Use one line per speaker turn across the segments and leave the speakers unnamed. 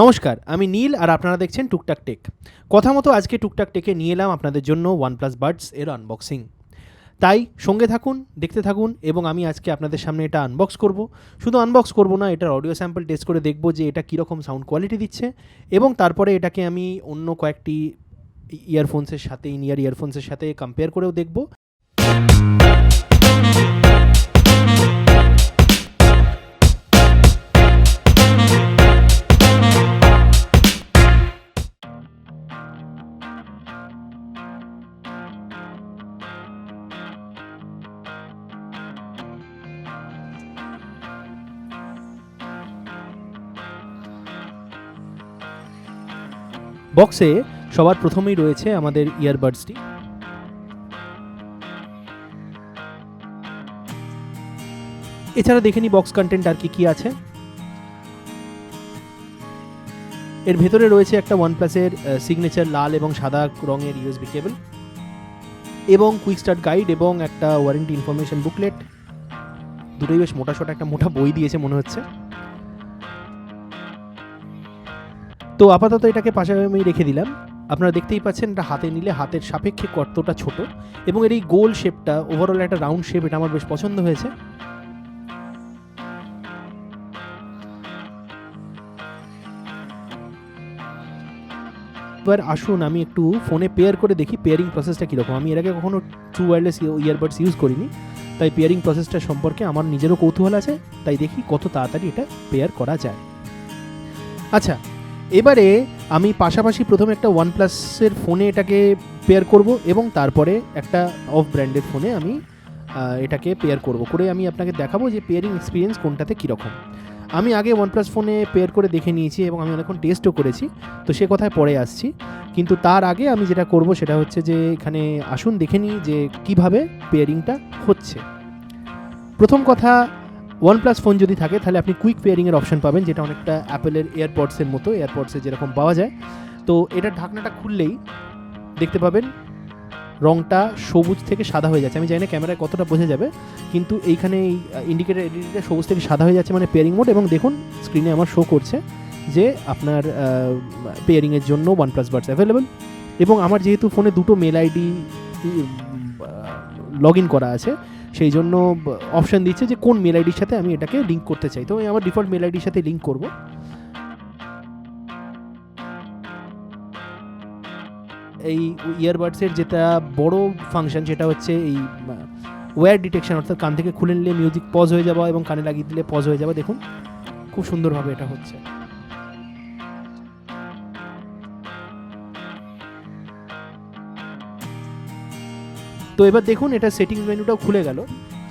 নমস্কার, আমি নীল আর আপনারা দেখছেন টুকটাক টেক। কথা মতো আজকে টুকটাক টেকে নিয়ে এলাম আপনাদের জন্য OnePlus Buds-এর আনবক্সিং। তাই সঙ্গে থাকুন, দেখতে থাকুন এবং আমি আজকে আপনাদের সামনে এটা আনবক্স করব। শুধু আনবক্স করব না, এটার অডিও স্যাম্পল টেস্ট করে দেখব যে এটা কীরকম সাউন্ড কোয়ালিটি দিচ্ছে এবং তারপরে এটাকে আমি অন্য কয়েকটি ইয়ারফোনসের সাথে কম্পেয়ার করেও দেখব। বক্সে সবার প্রথমেই রয়েছে আমাদের ইয়ারবাডসটি। এছাড়া দেখে নিই বক্স কন্টেন্ট আর কি আছে। এর ভেতরে রয়েছে একটা OnePlus-এর সিগনেচার লাল এবং সাদা রঙের USB কেবল এবং কুইক স্টার্ট গাইড এবং একটা ওয়ারেন্টি ইনফরমেশন বুকলেট। দুটোই বেশ মোটা একটা মোটা বই দিয়েছে মনে হচ্ছে। তো আপাতত এটাকে পাশে আমি রেখে দিলাম। আপনারা দেখতেই পাচ্ছেন এটা হাতে নিলে হাতের সাপেক্ষে কতটা ছোট এবং এর এই গোল শেপটা, ওভারঅল একটা রাউন্ড শেপ, এটা আমার বেশ পছন্দ হয়েছে। এবার আসুন আমি একটু ফোনে পেয়ার করে দেখি পেয়ারিং প্রসেসটা কীরকম। আমি এর আগে কখনো ট্রু ওয়্যারলেস ইয়ারবাডস ইউজ করিনি, তাই পেয়ারিং প্রসেসটা সম্পর্কে আমার নিজেরও কৌতূহল আছে। তাই দেখি কত তাড়াতাড়ি এটা পেয়ার করা যায়। আচ্ছা, এবারে আমি পাশাপাশি প্রথমে একটা OnePlus-এর ফোনে এটাকে পেয়ার করব এবং তারপরে একটা অফ ব্র্যান্ডের ফোনে আমি এটাকে পেয়ার করে আমি আপনাকে দেখাবো যে পেয়ারিং এক্সপিরিয়েন্স কোনটাতে কীরকম। আমি আগে OnePlus ফোনে পেয়ার করে দেখে নিয়েছি এবং আমি অনেকক্ষণ টেস্টও করেছি, তো সে কথায় পরে আসছি। কিন্তু তার আগে আমি যেটা করব সেটা হচ্ছে যে এখানে আসুন দেখে নিই যে কীভাবে পেয়ারিংটা হচ্ছে। প্রথম কথা, OnePlus ফোন যদি থাকে তাহলে আপনি কুইক পেয়ারিংয়ের অপশন পাবেন, যেটা অনেকটা অ্যাপেলের এয়ারপডসের মতো, এয়ারপডসে যেরকম পাওয়া যায়। তো এটার ঢাকনাটা খুললেই দেখতে পাবেন রঙটা সবুজ থেকে সাদা হয়ে যাচ্ছে। আমি জানি না ক্যামেরায় কতটা বোঝা যাবে, কিন্তু এইখানে এই ইন্ডিকেটার এলইডিটা সবুজ থেকে সাদা হয়ে যাচ্ছে, মানে পেয়ারিং মোড। এবং দেখুন স্ক্রিনে আমার শো করছে যে আপনার পেয়ারিংয়ের জন্য OnePlus Buds অ্যাভেলেবেল। এবং আমার যেহেতু ফোনে দুটো মেল আইডি লগ ইন করা আছে, সেই জন্য অপশান দিচ্ছে যে কোন মেল আইডির সাথে আমি এটাকে লিঙ্ক করতে চাই। তো আমি আমার ডিফল্ট মেল আইডির সাথে লিঙ্ক করব। এই ইয়ারবাডসের যেটা বড় ফাংশন সেটা হচ্ছে এই ওয়্যার ডিটেকশন, অর্থাৎ কান থেকে খুলে নিলে মিউজিক পজ হয়ে যাওয়া এবং কানে লাগিয়ে দিলে পজ হয়ে যাবে। দেখুন খুব সুন্দরভাবে এটা হচ্ছে। তো এবার দেখুন এটা সেটিংস মেনুটাও খুলে গেল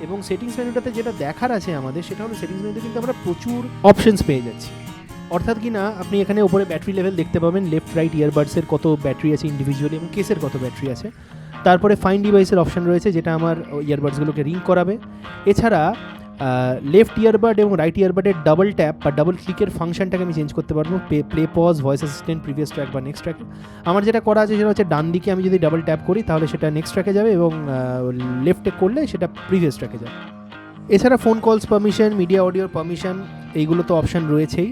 এবং সেটিংস মেনুটাতে যেটা দেখার আছে আমাদের সেটা হলো সেটিংস মেনুতে কিন্তু আমরা প্রচুর অপশনস পেয়ে যাচ্ছি। অর্থাৎ কি না, আপনি এখানে উপরে ব্যাটারি লেভেল দেখতে পাবেন, লেফট রাইট ইয়ারবাডসের কত ব্যাটারি আছে ইন্ডিভিজুয়ালি এবং কেসের কত ব্যাটারি আছে। তারপরে ফাইন ডিভাইসের অপশন রয়েছে যেটা আমার ইয়ারবাডসগুলোকে রিং করাবে। এছাড়া লেফট ইয়ারবাড এবং রাইট ইয়ারবাডের ডাবল ট্যাপ বা ডাবল ক্লিকের ফাংশনটাকে আমি চেঞ্জ করতে পারবো, play pause, voice assistant, previous track বা নেক্সট ট্র্যাকে। আমার যেটা করা আছে সেটা হচ্ছে ডান দিকে আমি যদি ডাবল ট্যাপ করি তাহলে সেটা নেক্সট ট্র্যাকে যাবে এবং লেফটে করলে সেটা প্রিভিয়াস ট্র্যাকে যাবে। এছাড়া phone calls permission, media অডিওর permission, এইগুলো তো অপশান রয়েছেই।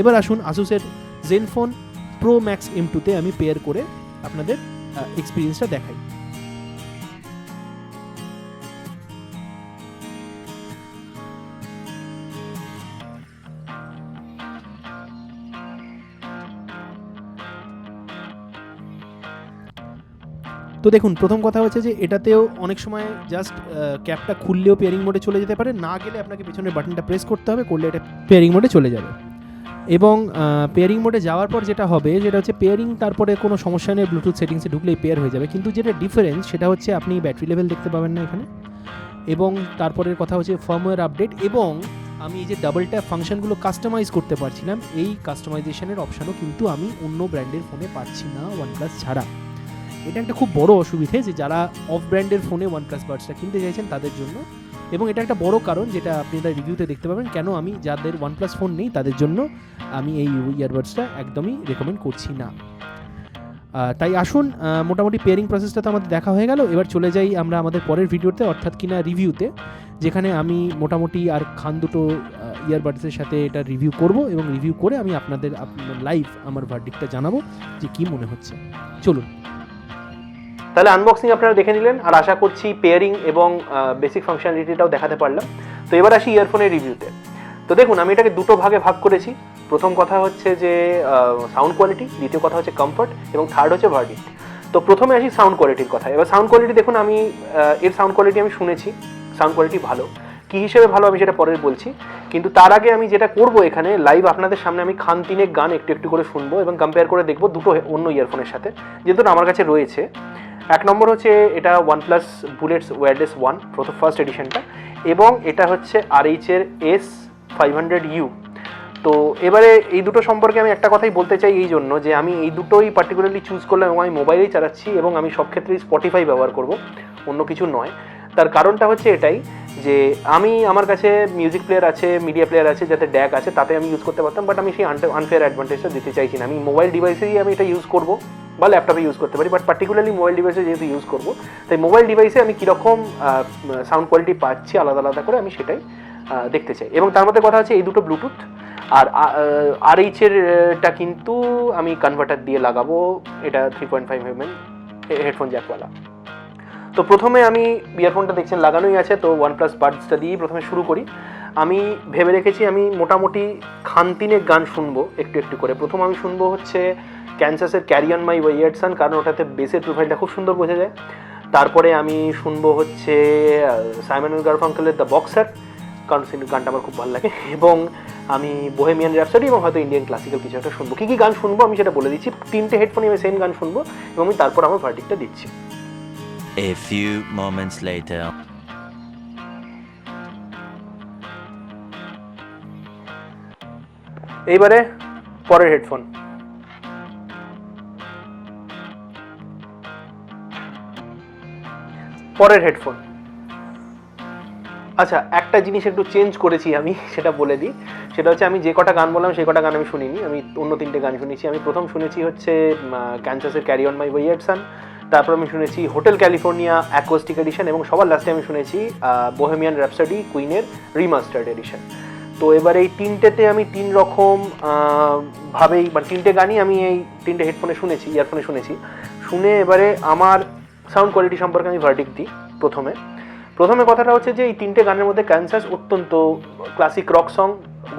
এবার আসুন আসুসের জেনফোন প্রো ম্যাক্স M2-তে আমি পেয়ার করে আপনাদের এক্সপিরিয়েন্সটা দেখাই। তো দেখুন প্রথম কথা হচ্ছে যে এটাতেও অনেক সময় জাস্ট ক্যাপটা খুললেও পেয়ারিং মোডে চলে যেতে পারে, না গেলে আপনাকে পেছনের বাটনটা প্রেস করতে হবে, করলে এটা পেয়ারিং মোডে চলে যাবে। এবং পেয়ারিং মোডে যাওয়ার পর যেটা হবে সেটা হচ্ছে পেয়ারিং, তারপরে কোনো সমস্যা নেই, ব্লুটুথ সেটিংসে ঢুকলেই পেয়ার হয়ে যাবে। কিন্তু যেটা ডিফারেন্স সেটা হচ্ছে আপনি ব্যাটারি লেভেল দেখতে পাবেন না এখানে। এবং তারপরের কথা হচ্ছে ফার্মওয়্যার আপডেট, এবং আমি এই যে ডাবল ট্যাপ ফাংশনগুলো কাস্টমাইজ করতে পারছিলাম, এই কাস্টমাইজেশনের অপশানও কিন্তু আমি অন্য ব্র্যান্ডের ফোনে পাচ্ছি না OnePlus ছাড়া। এটা একটা খুব বড় অসুবিধে যে যারা অফ ব্র্যান্ডের ফোনে OnePlus বাডসটা কিনতে চাইছেন তাদের জন্য। এবং এটা একটা বড় কারণ যেটা আপনারা রিভিউতে দেখতে পাবেন, কেন আমি যাদের OnePlus ফোন নেই তাদের জন্য আমি এই ইয়ারবাডসটা একদমই রেকমেন্ড করছি না। তাই আসুন মোটামুটি পেয়ারিং প্রসেসটা তো আমাদের দেখা হয়ে গেল। এবার চলে যাই আমরা আমাদের পরের ভিডিওতে, অর্থাৎ কিনা রিভিউতে, যেখানে আমি মোটামুটি আর খান দুটো ইয়ারবাডসের সাথে এটা রিভিউ করব এবং রিভিউ করে আমি আপনাদের লাইভ আমার ভার্ডিক্টটা জানাবো যে কি মনে হচ্ছে। চলুন তাহলে আনবক্সিং আপনারা দেখে নিলেন, আর আশা করছি পেয়ারিং এবং বেসিক ফাংশনালিটিটাও দেখাতে পারলাম। তো এবার আসি ইয়ারফোনের রিভিউতে। তো দেখুন আমি এটাকে দুটো ভাগে ভাগ করেছি। প্রথম কথা হচ্ছে যে সাউন্ড কোয়ালিটি, দ্বিতীয় কথা হচ্ছে কমফর্ট, এবং থার্ড হচ্ছে ভার্ডিক্ট। তো প্রথমে আসি সাউন্ড কোয়ালিটির কথা। এবার সাউন্ড কোয়ালিটি দেখুন, আমি এর সাউন্ড কোয়ালিটি আমি শুনেছি, সাউন্ড কোয়ালিটি ভালো। কী হিসেবে ভালো আমি সেটা পরে বলছি, কিন্তু তার আগে আমি যেটা করব এখানে লাইভ আপনাদের সামনে আমি খান তিনেক গান একটু একটু করে শুনবো এবং কম্পেয়ার করে দেখবো দুটো অন্য ইয়ারফোনের সাথে, যেহেতু আমার কাছে রয়েছে। এক নম্বর হচ্ছে এটা OnePlus Buds ওয়্যারলেস 1 ফার্স্ট এডিশনটা, এবং এটা হচ্ছে RH-এর S500U। তো এবারে এই দুটো সম্পর্কে আমি একটা কথাই বলতে চাই, এই জন্য যে আমি এই দুটোই পার্টিকুলারলি চুজ করলাম এবং আমি মোবাইলেই চালাচ্ছি এবং আমি সব ক্ষেত্রেই স্পটিফাই ব্যবহার করব, অন্য কিছু নয়। তার কারণটা হচ্ছে এটাই যে আমার কাছে মিউজিক প্লেয়ার আছে, মিডিয়া প্লেয়ার আছে, যাতে ড্যাক আছে, তাতে আমি ইউজ করতে পারতাম, বাট আমি সেই আনফেয়ার অ্যাডভান্টেজটা দিতে চাইছি না। আমি মোবাইল ডিভাইসেই আমি এটা ইউজ করব বা ল্যাপটপে ইউজ করতে পারি, বাট পার্টিকুলারলি মোবাইল ডিভাইসে যেহেতু ইউজ করব, তাই মোবাইল ডিভাইসে আমি কীরকম সাউন্ড কোয়ালিটি পাচ্ছি আলাদা আলাদা করে আমি সেটাই দেখতে চাই। এবং তার মধ্যে কথা হচ্ছে এই দুটো ব্লুটুথ, আর RH-এরটা কিন্তু আমি কনভার্টার দিয়ে লাগাবো, এটা 3.5mm হেডফোন জ্যাকওয়ালা। তো প্রথমে আমি ইয়ারফোনটা দেখছেন লাগানোই আছে, তো OnePlus Buds-টা দিয়েই প্রথমে শুরু করি। আমি ভেবে রেখেছি আমি মোটামুটি খান তিনেক গান শুনবো একটু একটু করে। প্রথম আমি শুনবো হচ্ছে ক্যানসাসের ক্যারি অন মাই ওয়েয়ার্ড সান, কারণ ওটাতে বেসের প্রোফাইলটা খুব সুন্দর বোঝা যায়। তারপরে আমি শুনবো হচ্ছে সাইমন অ্যান্ড গারফাঙ্কেলের দ্য বক্সার, কারণ গানটা আমার খুব ভালো লাগে। এবং আমি বোহেমিয়ান র্যাপসডি এবং হয়তো ইন্ডিয়ান ক্লাসিক্যাল কিছু একটা শুনবো। কী কী গান শুনবো আমি সেটা বলে দিচ্ছি। 3টে হেডফোনে আমি সেম গান শুনবো এবং আমি তারপর আমার ভার্ডিক্টটা দিচ্ছি।
A few moments later.
এইবারে পরের হেডফোন। আচ্ছা, একটা জিনিস একটু চেঞ্জ করেছি আমি, সেটা বলে দিই। সেটা হচ্ছে আমি যে কটা গান বললাম সেই কটা গান আমি শুনিনি, আমি অন্য 3টে গান শুনেছি। আমি প্রথম শুনেছি হচ্ছে ক্যানসাসের ক্যারি অন মাই ওয়েয়ার্ড সান, তারপর আমি শুনেছি হোটেল ক্যালিফোর্নিয়া অ্যাকোস্টিক এডিশন, এবং সবার লাস্টে আমি শুনেছি বোহেমিয়ান র্যাপসডি কুইনের রিমাস্টার্ড এডিশন। তো এবার এই 3টেতে আমি 3 রকম ভাবেই, মানে 3টে গানই আমি এই 3টে হেডফোনে শুনেছি, ইয়ারফোনে শুনেছি। শুনে এবারে আমার সাউন্ড কোয়ালিটি সম্পর্কে আমি ভার্ডিক্ট দিই। প্রথমে কথাটা হচ্ছে যে এই 3টে গানের মধ্যে ক্যানসাস অত্যন্ত ক্লাসিক রক সং,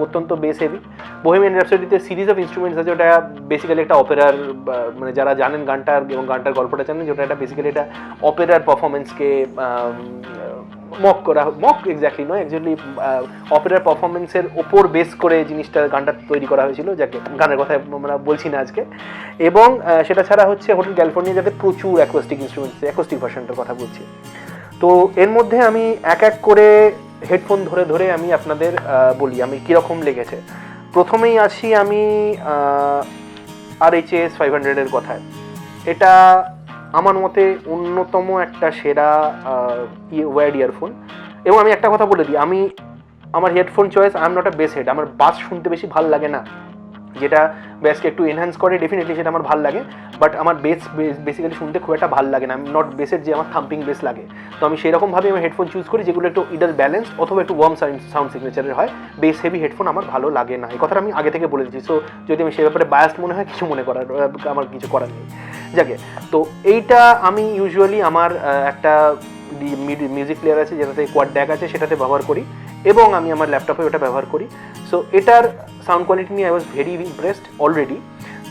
অত্যন্ত বেস হেভি। বোহেমিয়ান র্যাপসডিতে সিরিজ অফ ইনস্ট্রুমেন্টস আছে, ওটা বেসিক্যালি একটা অপেরার, মানে যারা জানেন গানটার এবং গানটার গল্পটা জানেন, যেটা একটা বেসিক্যালি এটা অপেরার পারফরমেন্সকে মক এক্স্যাক্টলি নয়, অ্যাকচুয়ালি অপেরার পারফরমেন্সের ওপর বেস করে জিনিসটা গানটা তৈরি করা হয়েছিল, যাকে গানের কথা আমরা বলছি না আজকে। এবং সেটা ছাড়া হচ্ছে হোটেল ক্যালিফোর্নিয়া, যাতে প্রচুর অ্যাকোস্টিক ইনস্ট্রুমেন্টস, অ্যাকোস্টিক ভার্সনটার কথা বলছি। তো এর মধ্যে আমি এক এক করে হেডফোন ধরে ধরে আমি আপনাদের বলি আমি কীরকম লেগেছে। প্রথমেই আসি আমি RH-এর 500-এর কথায়। এটা আমার মতে অন্যতম একটা সেরা ওয়্যার্ড ইয়ারফোন। এবং আমি একটা কথা বলে দিই, আমার headphone choice, I am not a base head. আমার বাস শুনতে বেশি ভালো লাগে না, যেটা বেসকে একটু এনহ্যান্স করে, ডেফিনেটলি সেটা আমার ভালো লাগে, বাট আমার বেসিক্যালি শুনতে খুব একটা ভালো লাগে না। আমি নট বেসের যে আমার থাম্পিং বেস লাগে। তো আমি সেরকমভাবে আমি হেডফোন চুজ করি যেগুলো একটু ইডার ব্যালেন্স অথবা একটু ওয়ার্ম সাউন্ড সিগনেচারের হয়। বেস হেভি হেডফোন আমার ভালো লাগে না, এই কথাটা আমি আগে থেকে বলে দিচ্ছি। সো যদি আমি সে ব্যাপারে বায়াসড মনে হয়, আমার কিছু করার নেই। যাকে, তো এইটা আমি ইউজুয়ালি আমার একটা মিউজিক প্লেয়ার আছে যেটাতে কোয়াড ড্যাক আছে, সেটাতে ব্যবহার করি, এবং আমি আমার ল্যাপটপে ওটা ব্যবহার করি। সো এটার সাউন্ড কোয়ালিটি নিয়ে I was very impressed already.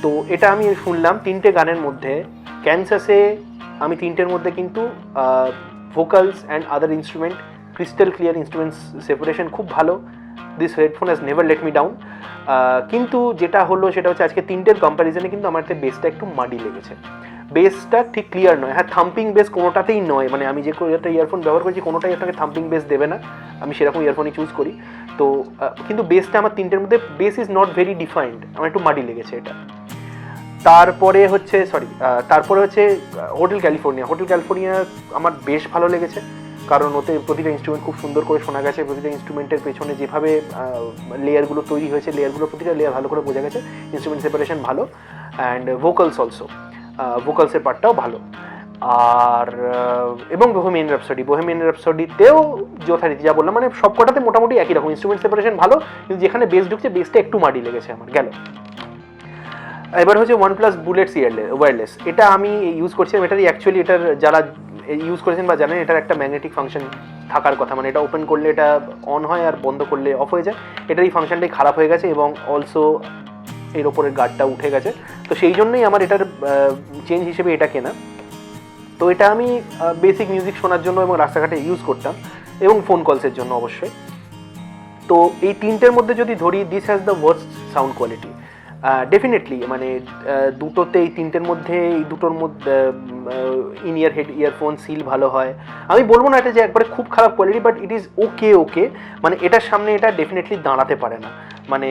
তো এটা আমি শুনলাম 3টে গানের মধ্যে। ক্যানসাসে আমি 3টের মধ্যে কিন্তু vocals and other instrument, crystal clear instruments separation খুব ভালো। This headphone has never let me down. কিন্তু যেটা হলো সেটা হচ্ছে আজকে 3টের কম্প্যারিজনে কিন্তু আমার বেসটা একটু মাডি লেগেছে। বেসটা ঠিক ক্লিয়ার নয়। হ্যাঁ, থাম্পিং বেস কোনোটাতেই নয়, মানে আমি যে একটা ইয়ারফোন ব্যবহার করছি কোনোটাই আপনাকে থাম্পিং বেস দেবে না, আমি সেরকম ইয়ারফোনই চুজ করি। তো কিন্তু বেসটা আমার 3টের মধ্যে base is not very defined, আমার একটু মাডি লেগেছে এটা। তারপরে হচ্ছে হোটেল ক্যালিফোর্নিয়া আমার বেশ ভালো লেগেছে, কারণ ওতে প্রতিটা ইনস্ট্রুমেন্ট খুব সুন্দর করে শোনা গেছে। প্রতিটা ইনস্ট্রুমেন্টের পেছনে যেভাবে লেয়ারগুলো তৈরি হয়েছে, প্রতিটা লেয়ার ভালো করে বোঝা গেছে। ইনস্ট্রুমেন্ট সেপারেশন ভালো, অ্যান্ড ভোকালসের পার্টটাও ভালো। আর এবং বোহেমিয়ান র্যাপসডিতেও যথারীতি যা বললাম, মানে সবকটাতে মোটামুটি একই রকম, ইনস্ট্রুমেন্ট সেপারেশন ভালো, কিন্তু যেখানে বেস ঢুকছে বেসটা একটু মাটি লেগেছে আমার, গেল। এবার হচ্ছে OnePlus Buds ওয়্যারলেস, এটা আমি ইউজ করছিলাম, এটারই অ্যাকচুয়ালি এটার যারা ইউজ করেছেন বা জানেন এটার একটা ম্যাগনেটিক ফাংশন থাকার কথা, মানে এটা ওপেন করলে এটা অন হয় আর বন্ধ করলে অফ হয়ে যায়, এটার এই ফাংশনটাই খারাপ হয়ে গেছে এবং অলসো এর ওপরের গার্ডটা উঠে গেছে, তো সেই জন্যই আমার এটার চেঞ্জ হিসেবে এটা কেনা। তো এটা আমি বেসিক মিউজিক শোনার জন্য এবং রাস্তাঘাটে ইউজ করতাম এবং ফোন কলসের জন্য অবশ্যই। তো এই তিনটের মধ্যে যদি ধরি, this has the worst sound quality definitely, মানে দুটোতে এই তিনটের মধ্যে এই দুটোর মধ্যে in year head earphone seal ভালো হয়, আমি বলবো না এটা যে একবারে খুব খারাপ quality, but it is okay, মানে এটার সামনে এটা ডেফিনেটলি দাঁড়াতে পারে না, মানে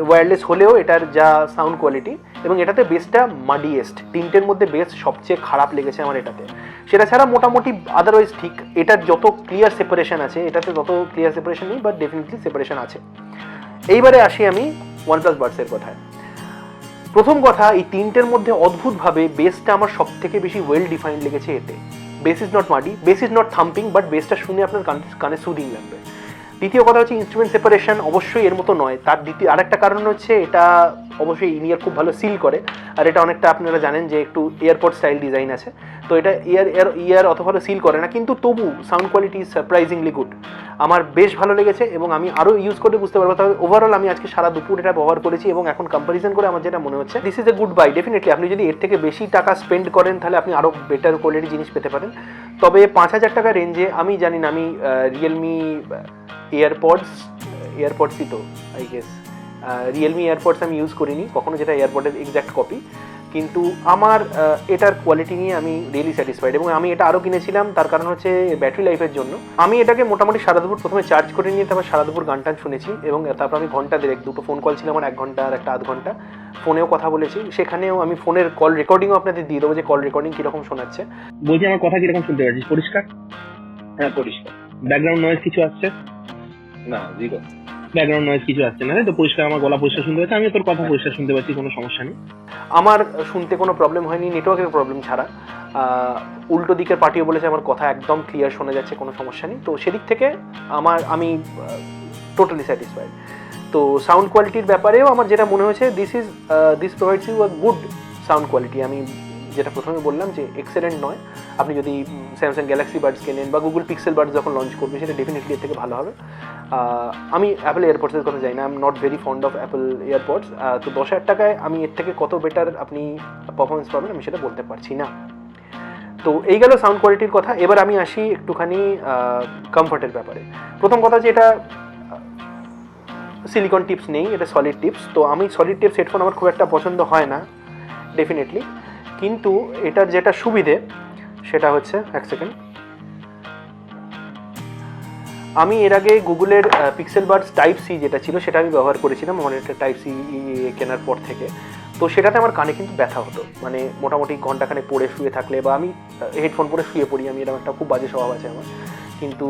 ওয়্যারলেস হলেও এটার যা সাউন্ড কোয়ালিটি, এবং এটাতে বেসটা মাডিয়েস্ট, তিনটের মধ্যে বেস সবচেয়ে খারাপ লেগেছে আমার এটাতে, সেটা ছাড়া মোটামুটি আদারওয়াইজ ঠিক, এটার যত ক্লিয়ার সেপারেশন আছে এটাতে তত ক্লিয়ার সেপারেশন নেই, বাট ডেফিনেটলি সেপারেশন আছে। এইবারে আসি আমি OnePlus Buds-এর কথায়। প্রথম কথা, এই তিনটের মধ্যে অদ্ভুতভাবে বেসটা আমার সব থেকে বেশি ওয়েল ডিফাইন্ড লেগেছে এতে, base is not muddy, base is not thumping, but বেসটা শুনে আপনার কানে সুদিং লাগবে। দ্বিতীয় কথা হচ্ছে ইনস্ট্রুমেন্ট সেপারেশন অবশ্যই এর মতো নয়, তার আরেকটা কারণ হচ্ছে এটা অবশ্যই ইনিয়ার খুব ভালো সিল করে, আর এটা অনেকটা আপনারা জানেন যে একটু এয়ারপড স্টাইল ডিজাইন আছে, তো এটা ইয়ার অত ভালো সিল করে না, কিন্তু তবু sound quality is surprisingly good, আমার বেশ ভালো লেগেছে এবং আমি আরও ইউজ করে বুঝতে পারবো। তবে ওভারঅল আমি আজকে সারা দুপুর এটা ব্যবহার করেছি এবং এখন কম্পারিজন করে আমার যেটা মনে হচ্ছে this is a good bye. Definitely আপনি যদি এর থেকে বেশি টাকা স্পেন্ড করেন তাহলে আপনি আরও বেটার কোয়ালিটি জিনিস পেতে পারেন, তবে 5,000 টাকা রেঞ্জে আমি জানি না, আমি রিয়েলমি এয়ারপডসই তো আই গেস, রিয়েলমি এয়ারপডস আমি ইউজ করিনি কখনো, যেটা এয়ারপডের এক্স্যাক্ট কপি, কিন্তু আমার এটার কোয়ালিটি নিয়ে আমি রিয়েলি স্যাটিসফাইড, এবং আমি এটা আরও কিনেছিলাম তার কারণ হচ্ছে ব্যাটারি লাইফের জন্য। আমি এটাকে মোটামুটি সারা দুপুর প্রথমে চার্জ করে নিয়ে তারপর সারা দুপুর গান টান শুনেছি, এবং তারপর আমি ঘন্টা দেড়েক, দুটো ফোন কল ছিল আমার, 1 ঘন্টা আর একটা আধ ঘন্টা, ফোনেও কথা বলেছি, সেখানেও আমি ফোনের কল রেকর্ডিংও আপনাদের দিয়ে দেবো যে কল রেকর্ডিং কীরকম শোনাচ্ছে।
বলছি আমার কথা কিরকম শুনতে পাচ্ছিস? পরিষ্কার? হ্যাঁ পরিষ্কার। ব্যাকগ্রাউন্ড নয়েজ কিছু আসছে না? জিরো ব্যাকগ্রাউন্ড নয়েজ কিছু আসছে না, তো পরিষ্কার, আমার গলা পরিষ্কার শুনতে পাচ্ছি, আমি তোর কথা পরিষ্কার শুনতে পাচ্ছি, কোনো সমস্যা নেই।
আমার শুনতে কোনো প্রবলেম হয়নি নেটওয়ার্কের প্রবলেম ছাড়া, উল্টো দিকের পার্টিও বলেছে আমার কথা একদম ক্লিয়ার শোনা যাচ্ছে, কোনো সমস্যা নেই, তো সেদিক থেকে আমি টোটালি স্যাটিসফাইড। তো সাউন্ড কোয়ালিটির ব্যাপারেও আমার যেটা মনে হয়েছে this provides you a good sound quality. আমি যেটা প্রথমে বললাম যে এক্সেলেন্ট নয়, আপনি যদি স্যামসাং গ্যালাক্সি বাডস কেনেন বা গুগল পিক্সেল বাডস যখন লঞ্চ করবে সেটা ডেফিনেটলি এর থেকে ভালো হবে। আমি অ্যাপল এয়ারপডসের কথা জানি না, I am not very fond of Apple AirPods, তো 10,000 টাকায় আমি এর থেকে কত বেটার আপনি পারফরমেন্স পাবেন আমি সেটা বলতে পারছি না। তো এই গেল সাউন্ড কোয়ালিটির কথা। এবার আমি আসি একটুখানি কমফর্টের ব্যাপারে। প্রথম কথা যে এটা সিলিকন টিপস নেই, এটা সলিড টিপস, তো আমি সলিড টিপস হেডফোন আমার খুব একটা পছন্দ হয় না ডেফিনেটলি, কিন্তু এটার যেটা সুবিধে সেটা হচ্ছে, এক সেকেন্ড, আমি এর আগে গুগলের পিক্সেল বাডস টাইপ সি যেটা ছিল সেটা আমি ব্যবহার করেছিলাম আমার একটা টাইপ সি কেনার পর থেকে, তো সেটাতে আমার কানে কিন্তু ব্যথা হতো, মানে মোটামুটি ঘন্টাখানে পড়ে শুয়ে থাকলে, বা আমি হেডফোন পরে শুয়ে পড়ি, আমি এরকম একটা খুব বাজে স্বভাব আছে আমার, কিন্তু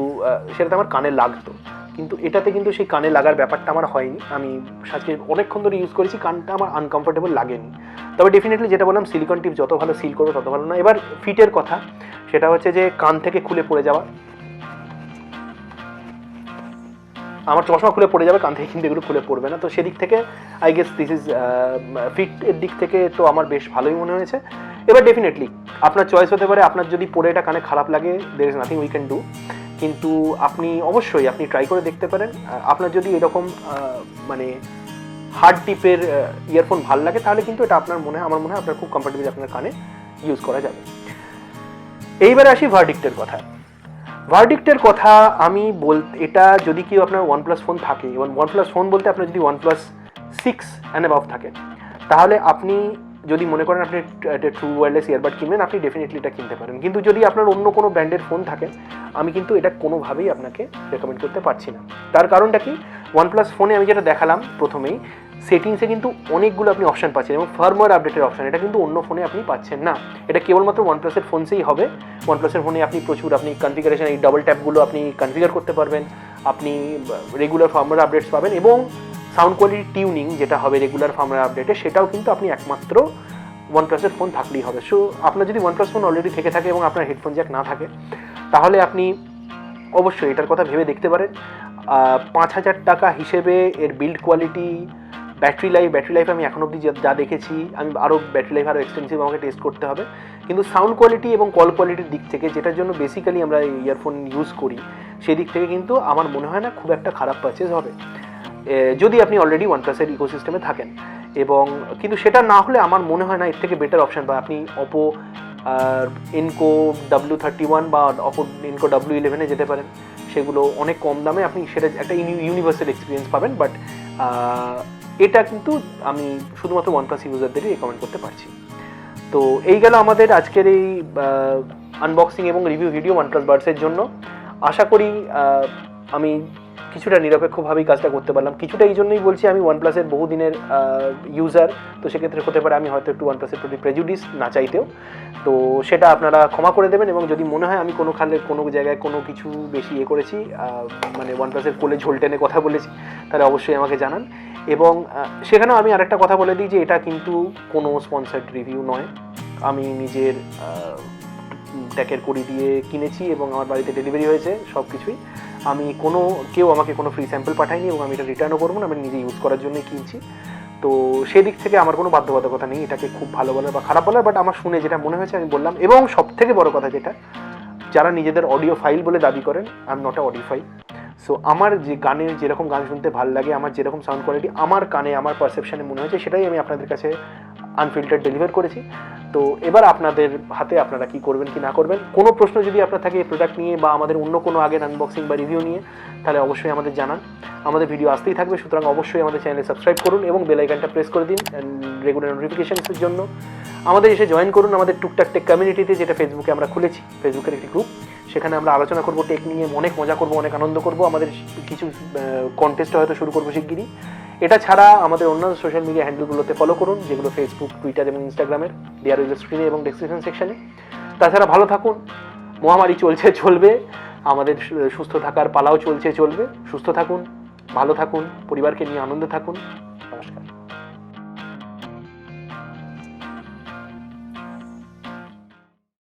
সেটাতে আমার কানে লাগতো, কিন্তু এটাতে কিন্তু সেই কানে লাগার ব্যাপারটা আমার হয়নি। আমি আজকে অনেকক্ষণ ধরে ইউজ করেছি, কানটা আমার আনকমফোর্টেবল লাগেনি। তবে ডেফিনেটলি যেটা বললাম, সিলিকন টিপ যত ভালো সিল করবে তত ভালো না। এবার ফিটের কথা, সেটা হচ্ছে যে কান থেকে খুলে পড়ে যাওয়া, আমার চশমা খুলে পড়ে যাবে, কান থেকে কিন্তু এগুলো খুলে পড়বে না, তো সেদিক থেকে আই গেস দিস ইজ ফিটের দিক থেকে তো আমার বেশ ভালোই মনে হয়েছে। এবার ডেফিনেটলি আপনার চয়েস হতে পারে, আপনার যদি পড়ে এটা কানে খারাপ লাগে, there is nothing we can do, কিন্তু আপনি অবশ্যই আপনি ট্রাই করে দেখতে পারেন। আপনার যদি এরকম মানে হার্ড টিপের ইয়ারফোন ভালো লাগে তাহলে কিন্তু এটা আমার মনে হয় আপনার খুব কমফর্টেবল আপনার কানে ইউজ করা যাবে। এইবারে আসি ভার্ডিক্টের কথা। আমি এটা যদি কেউ আপনার OnePlus ফোন থাকে, এবং OnePlus ফোন বলতে আপনার যদি OnePlus 6 অ্যান্ড অ্যাবাভ থাকে, তাহলে আপনি যদি মনে করেন আপনি ট্রু ওয়্যারলেস ইয়ারবাড কিনবেন, আপনি ডেফিনেটলি এটা কিনতে পারেন। কিন্তু যদি আপনার অন্য কোনো ব্র্যান্ডের ফোন থাকে, আমি কিন্তু এটা কোনোভাবেই আপনাকে রেকমেন্ড করতে পারছি না। তার কারণটা কি, OnePlus ফোনে আমি যেটা দেখালাম প্রথমেই, সেটিংসে কিন্তু অনেকগুলো আপনি অপশান পাচ্ছেন, এবং ফার্মওয়্যার আপডেটের অপশান, এটা কিন্তু অন্য ফোনে আপনি পাচ্ছেন না। এটা কেবলমাত্র OnePlus-এর ফোনসেই হবে। OnePlus-এর ফোনে আপনি আপনি কনফিগারেশন, এই ডাবল ট্যাপগুলো আপনি কনফিগার করতে পারবেন, আপনি রেগুলার ফার্মওয়্যার আপডেটস পাবেন, এবং সাউন্ড কোয়ালিটি টিউনিং যেটা হবে রেগুলার ফার্মওয়্যার আপডেটে, সেটাও কিন্তু আপনি একমাত্র ওয়ানপ্লাসের ফোন থাকলেই হবে। সো আপনার যদি ওয়ানপ্লাস ফোন অলরেডি থেকে থাকে এবং আপনার হেডফোন জ্যাক না থাকে, তাহলে আপনি অবশ্যই এটার কথা ভেবে দেখতে পারেন। 5,000 টাকা হিসেবে এর বিল্ড কোয়ালিটি, ব্যাটারি লাইফ আমি এখন অবধি যা দেখেছি, আমি আরও ব্যাটারি লাইফ আরও এক্সটেন্সিভ আমাকে টেস্ট করতে হবে, কিন্তু সাউন্ড কোয়ালিটি এবং কল কোয়ালিটির দিক থেকে, যেটার জন্য বেসিক্যালি আমরা ইয়ারফোন ইউজ করি, সেই দিক থেকে কিন্তু আমার মনে হয় না খুব একটা খারাপ পারচেজ হবে, যদি আপনি অলরেডি ওয়ানপ্লাসের ইকোসিস্টেমে থাকেন। এবং কিন্তু সেটা না হলে আমার মনে হয় না এর থেকে বেটার অপশান বা আপনি অপো এনকো W31 বা অপো এনকো W11 যেতে পারেন। সেগুলো অনেক কম দামে আপনি সেটা একটা ইউনিভার্সাল এক্সপিরিয়েন্স পাবেন। বাট এটা কিন্তু আমি শুধুমাত্র ওয়ানপ্লাস ইউজারদেরই রেকমেন্ড করতে পারছি। তো এই গেল আমাদের আজকের এই আনবক্সিং এবং রিভিউ ভিডিও ওয়ানপ্লাস বাডসের জন্য। আশা করি আমি কিছুটা নিরপেক্ষভাবেই কাজটা করতে পারলাম। কিছুটা এই জন্যই বলছি, আমি ওয়ানপ্লাসের বহুদিনের ইউজার, তো সেক্ষেত্রে হতে পারে আমি হয়তো একটু ওয়ানপ্লাসের প্রতি প্রেজুডিস না চাইতেও, তো সেটা আপনারা ক্ষমা করে দেবেন। এবং যদি মনে হয় আমি কোনো জায়গায় কোনো কিছু বেশি করেছি, মানে ওয়ানপ্লাসের কোলে ঝোল টেনে কথা বলেছি, তাহলে অবশ্যই আমাকে জানান। এবং সেখানেও আমি আরেকটা কথা বলে দিই যে এটা কিন্তু কোনো স্পন্সার্ড রিভিউ নয়। আমি নিজের ট্যাকের কড়ি দিয়ে কিনেছি এবং আমার বাড়িতে ডেলিভারি হয়েছে সব কিছুই। আমি কেউ আমাকে কোনো ফ্রি স্যাম্পল পাঠায়নি এবং আমি এটা রিটার্নও করবো না, আমি নিজে ইউজ করার জন্যই কিনছি। তো সেই দিক থেকে আমার কোনো বাধ্যবাধকতা নেই এটাকে খুব ভালো বলার বা খারাপ বলার, বাট আমার শুনে যেটা মনে হয়েছে আমি বললাম। এবং সব থেকে বড় কথা যেটা, যারা নিজেদের অডিও ফাইল বলে দাবি করেন, I am not a audio file. So আমার যে যেরকম গান শুনতে ভালো লাগে, আমার যেরকম সাউন্ড কোয়ালিটি আমার কানে, আমার পারসেপশনে মনে হয়েছে, সেটাই আমি আপনাদের কাছে আনফিল্টার্ড ডেলিভার করেছি। তো এবার আপনাদের হাতে, আপনারা কি করবেন কি না করবেন। কোনো প্রশ্ন যদি আপনার থাকে এই প্রোডাক্ট নিয়ে বা আমাদের অন্য কোনো আগের আনবক্সিং বা রিভিউ নিয়ে, তাহলে অবশ্যই আমাদের জানান। আমাদের ভিডিও আসতেই থাকবে, সুতরাং অবশ্যই আমাদের চ্যানেলে সাবস্ক্রাইব করুন এবং বেল আইকনটা প্রেস করে দিন রেগুলার নোটিফিকেশনসের জন্য। আমাদের এসে জয়েন করুন আমাদের টুকটাক টেক কমিউনিটিতে, যেটা ফেসবুকে আমরা খুলেছি, ফেসবুকের একটি গ্রুপ। সেখানে আমরা আলোচনা করবো টেক নিয়ে, অনেক মজা করবো, অনেক আনন্দ করবো। আমাদের কিছু কন্টেস্ট হয়তো শুরু করবো শিগগিরই। এটা ছাড়া আমাদের অন্যান্য সোশ্যাল মিডিয়া হ্যান্ডেলগুলোতে ফলো করুন, যেগুলো ফেসবুক, টুইটার এবং ইনস্টাগ্রামের, দেয়ার উইল স্ক্রিনে এবং ডেসক্রিপশন সেকশনে। তাছাড়া ভালো থাকুন, মহামারী চলবে, আমাদের সুস্থ থাকার পালাও চলবে। সুস্থ থাকুন, ভালো থাকুন, পরিবারকে নিয়ে আনন্দে থাকুন। নমস্কার।